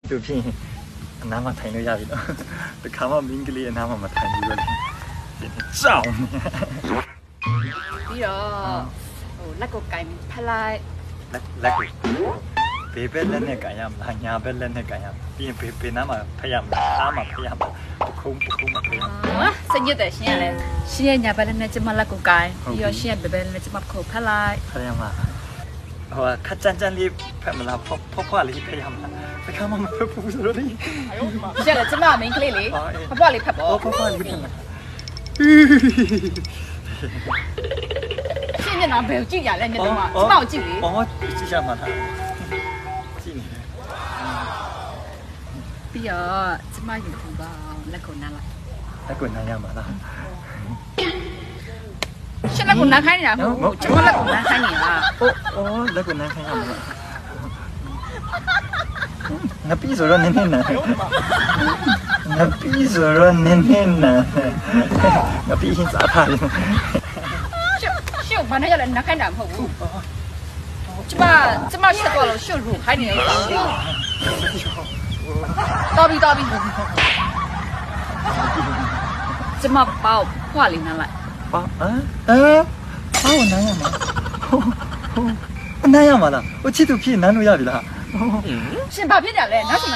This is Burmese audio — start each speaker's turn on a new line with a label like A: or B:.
A: သူဖြစ်ရင်အနားမှာထိုင်လို့ရပြီတော့တခါမှမင်းကလေးအနားမှာမထိုင်ဘူးလို့ကြောင်
B: ပြီးတော့ဟိုလက်ကိုကင်ဖလိုက်
A: လက်ကိုဘေးဘက်လက်နဲ့ကန်ရမလားညာဘက်လက်နဲ့ကန်ရမလားပြီးရင်ဘေးနားမှာဖျက်ရမလားအားမှာဖျက်ရမလားပခုံးမှာဖျက်ရမလား
B: စညစ်တယ်ရှင်ရလဲရှင်ရဲ့ညာဘက်လက်နဲ့ကျမလက်ကိုကင်ပြီးတော့ရှင်ရဲ့ဘက်လက်နဲ့ကျမခုဖလိုက်
A: ဖျက်ရမလားဟိုခက်ကြမ်းလေးဖက်မလားဖွားလေးဖျက်ရမလားတခါမှမဖက်ဘူးဆိုတော့လေ
B: ရှင်လည်းကျမမင်းကလေးလေဖွားလေးဖက်ပေါ့
A: ဖွားလေးဖက်မှာ
B: ရှင်မျက်နှာဘယ်ကြည့်ရလဲမျက်နှာမှာကျမကိုကြည့်လေ
A: အော်ကြည့်ရမှာလားကြည့်နေ
B: ပြီးတော့ကျမယူထူပါလက်ကိုနားလိုက်
A: လက်ကိုနားရမှာလား
B: ရှင်လက်ကိုနားခိုင်းနေတာမဟုတ်ဘူးကျမလက်ကိုနားခိုင်းနေတာ
A: အော်လက်ကိုနားခိုင်းရမှာငါပြီးဆိုတော့နင်းနေနာငါပြီးဆိုတော့နင်းနေနာငါပြီးရင်စားထားတယ်
B: ရှုပ်ဘာနဲ့ရလဲနားခိုင်းတာမဟုတ်ဘူးကျမရှုပ်တော့လို့ရှုပ်လို့ခိုင်းနေတယ်တော်ပြီကျမပေါ့ဖွာလေးနားလိုက်
A: ပေါ့ပေါ့နားရမှာနားရမှာလားဟိုချစ်သူဖြစ်နားလို့ရပြီလား
B: ရှင်ဘာဖြစ်ကြလဲနောက်ဆုံး